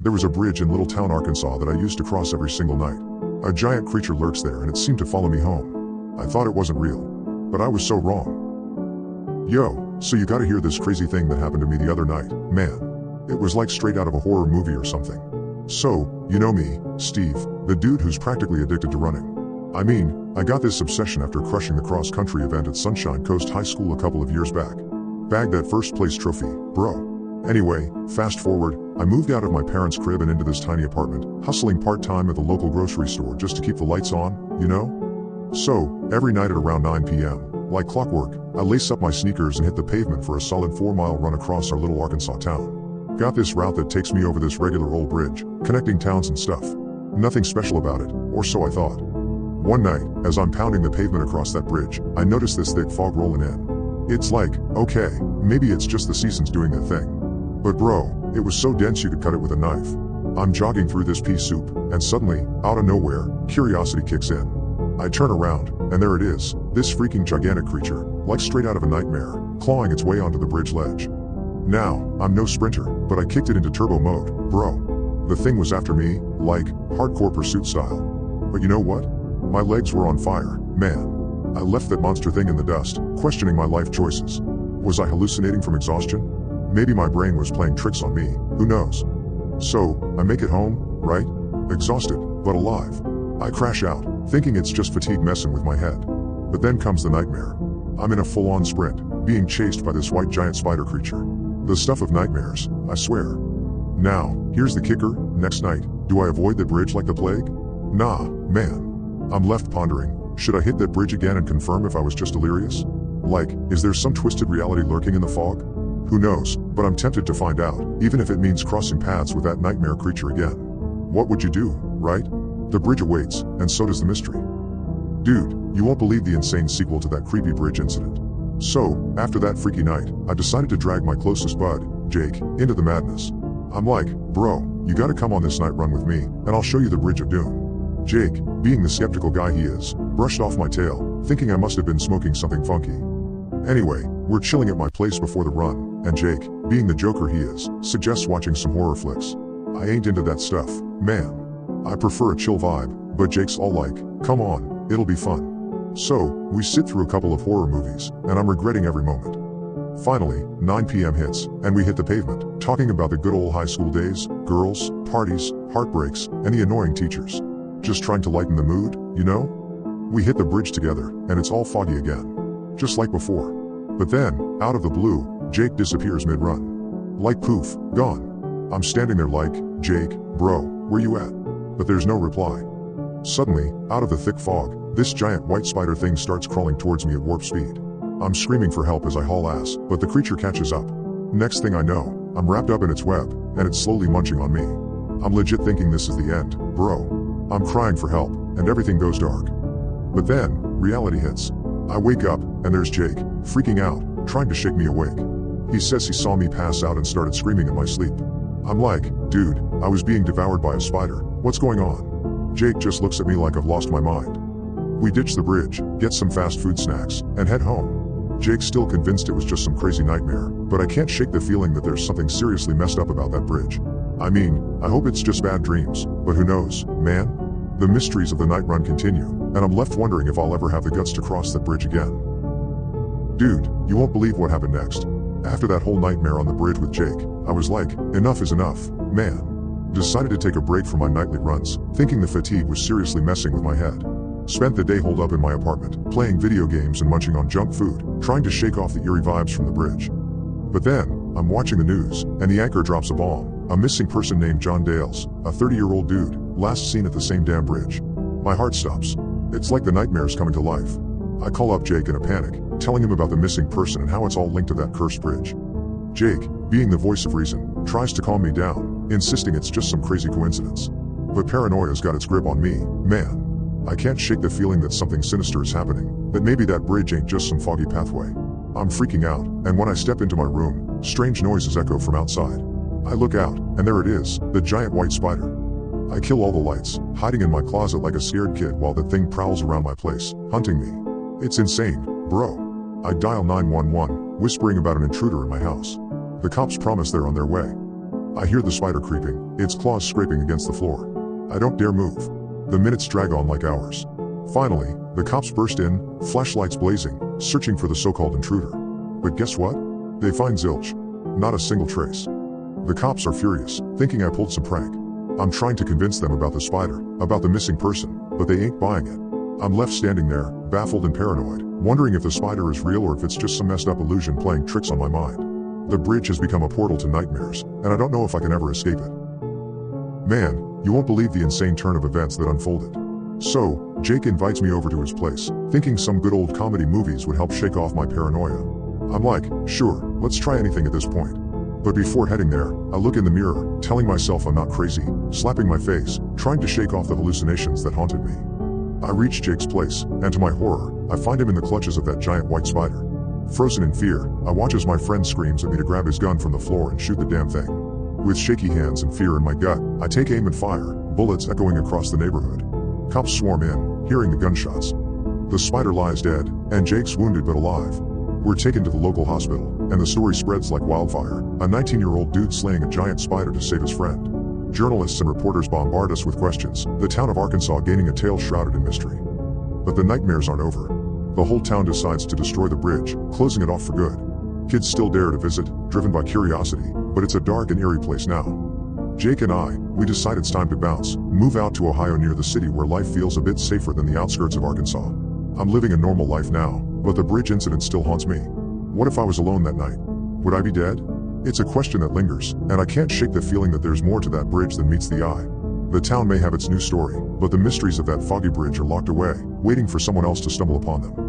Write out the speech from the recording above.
There was a bridge in Little Town, Arkansas that I used to cross every single night. A giant creature lurks there and it seemed to follow me home. I thought it wasn't real, but I was so wrong. Yo, so you gotta hear this crazy thing that happened to me the other night, man. It was like straight out of a horror movie or something. So, you know me, Steve, the dude who's practically addicted to running. I mean, I got this obsession after crushing the cross-country event at Sunshine Coast High School a couple of years back. Bagged that first place trophy, bro. Anyway, fast forward, I moved out of my parents' crib and into this tiny apartment, hustling part-time at the local grocery store just to keep the lights on, you know? So, every night at around 9 p.m., like clockwork, I lace up my sneakers and hit the pavement for a solid 4-mile run across our little Arkansas town. Got this route that takes me over this regular old bridge, connecting towns and stuff. Nothing special about it, or so I thought. One night, as I'm pounding the pavement across that bridge, I noticed this thick fog rolling in. It's like, okay, maybe it's just the seasons doing their thing. But bro, it was so dense you could cut it with a knife. I'm jogging through this pea soup, and suddenly, out of nowhere, curiosity kicks in. I turn around, and there it is, this freaking gigantic creature, like straight out of a nightmare, clawing its way onto the bridge ledge. Now, I'm no sprinter, but I kicked it into turbo mode, bro. The thing was after me, like, hardcore pursuit style. But you know what? My legs were on fire, man. I left that monster thing in the dust, questioning my life choices. Was I hallucinating from exhaustion? Maybe my brain was playing tricks on me, who knows? So, I make it home, right? Exhausted, but alive. I crash out, thinking it's just fatigue messing with my head. But then comes the nightmare. I'm in a full-on sprint, being chased by this white giant spider creature. The stuff of nightmares, I swear. Now, here's the kicker, next night, do I avoid the bridge like the plague? Nah, man. I'm left pondering, should I hit that bridge again and confirm if I was just delirious? Like, is there some twisted reality lurking in the fog? Who knows, but I'm tempted to find out, even if it means crossing paths with that nightmare creature again. What would you do, right? The bridge awaits, and so does the mystery. Dude, you won't believe the insane sequel to that creepy bridge incident. So, after that freaky night, I decided to drag my closest bud, Jake, into the madness. I'm like, bro, you gotta come on this night run with me, and I'll show you the bridge of doom. Jake, being the skeptical guy he is, brushed off my tail, thinking I must have been smoking something funky. Anyway, we're chilling at my place before the run, and Jake, being the joker he is, suggests watching some horror flicks. I ain't into that stuff, man. I prefer a chill vibe, but Jake's all like, come on, it'll be fun. So, we sit through a couple of horror movies, and I'm regretting every moment. Finally, 9 p.m. hits, and we hit the pavement, talking about the good old high school days, girls, parties, heartbreaks, and the annoying teachers. Just trying to lighten the mood, you know? We hit the bridge together, and it's all foggy again. Just like before. But then, out of the blue, Jake disappears mid-run. Like poof, gone. I'm standing there like, Jake, bro, where you at? But there's no reply. Suddenly, out of the thick fog, this giant white spider thing starts crawling towards me at warp speed. I'm screaming for help as I haul ass, but the creature catches up. Next thing I know, I'm wrapped up in its web, and it's slowly munching on me. I'm legit thinking this is the end, bro. I'm crying for help, and everything goes dark. But then, reality hits. I wake up, and there's Jake, freaking out, trying to shake me awake. He says he saw me pass out and started screaming in my sleep. I'm like, dude, I was being devoured by a spider, what's going on? Jake just looks at me like I've lost my mind. We ditch the bridge, get some fast food snacks, and head home. Jake's still convinced it was just some crazy nightmare, but I can't shake the feeling that there's something seriously messed up about that bridge. I mean, I hope it's just bad dreams, but who knows, man? The mysteries of the night run continue, and I'm left wondering if I'll ever have the guts to cross that bridge again. Dude, you won't believe what happened next. After that whole nightmare on the bridge with Jake, I was like, enough is enough, man. Decided to take a break from my nightly runs, thinking the fatigue was seriously messing with my head. Spent the day holed up in my apartment, playing video games and munching on junk food, trying to shake off the eerie vibes from the bridge. But then, I'm watching the news, and the anchor drops a bomb. A missing person named John Dales, a 30-year-old dude, last seen at the same damn bridge. My heart stops. It's like the nightmare's coming to life. I call up Jake in a panic, telling him about the missing person and how it's all linked to that cursed bridge. Jake, being the voice of reason, tries to calm me down, insisting it's just some crazy coincidence. But paranoia's got its grip on me, man. I can't shake the feeling that something sinister is happening, that maybe that bridge ain't just some foggy pathway. I'm freaking out, and when I step into my room, strange noises echo from outside. I look out, and there it is, the giant white spider. I kill all the lights, hiding in my closet like a scared kid while the thing prowls around my place, hunting me. It's insane, bro. I dial 911, whispering about an intruder in my house. The cops promise they're on their way. I hear the spider creeping, its claws scraping against the floor. I don't dare move. The minutes drag on like hours. Finally, the cops burst in, flashlights blazing, searching for the so-called intruder. But guess what? They find zilch. Not a single trace. The cops are furious, thinking I pulled some prank. I'm trying to convince them about the spider, about the missing person, but they ain't buying it. I'm left standing there, baffled and paranoid, wondering if the spider is real or if it's just some messed up illusion playing tricks on my mind. The bridge has become a portal to nightmares, and I don't know if I can ever escape it. Man, you won't believe the insane turn of events that unfolded. So, Jake invites me over to his place, thinking some good old comedy movies would help shake off my paranoia. I'm like, sure, let's try anything at this point. But before heading there, I look in the mirror, telling myself I'm not crazy, slapping my face, trying to shake off the hallucinations that haunted me. I reach Jake's place, and to my horror, I find him in the clutches of that giant white spider. Frozen in fear, I watch as my friend screams at me to grab his gun from the floor and shoot the damn thing. With shaky hands and fear in my gut, I take aim and fire, bullets echoing across the neighborhood. Cops swarm in, hearing the gunshots. The spider lies dead, and Jake's wounded but alive. We're taken to the local hospital, and the story spreads like wildfire, a 19-year-old dude slaying a giant spider to save his friend. Journalists and reporters bombard us with questions, the town of Arkansas gaining a tale shrouded in mystery. But the nightmares aren't over. The whole town decides to destroy the bridge, closing it off for good. Kids still dare to visit, driven by curiosity, but it's a dark and eerie place now. Jake and we decide it's time to bounce, move out to Ohio near the city where life feels a bit safer than the outskirts of Arkansas. I'm living a normal life now, but the bridge incident still haunts me. What if I was alone that night? Would I be dead? It's a question that lingers, and I can't shake the feeling that there's more to that bridge than meets the eye. The town may have its new story, but the mysteries of that foggy bridge are locked away, waiting for someone else to stumble upon them.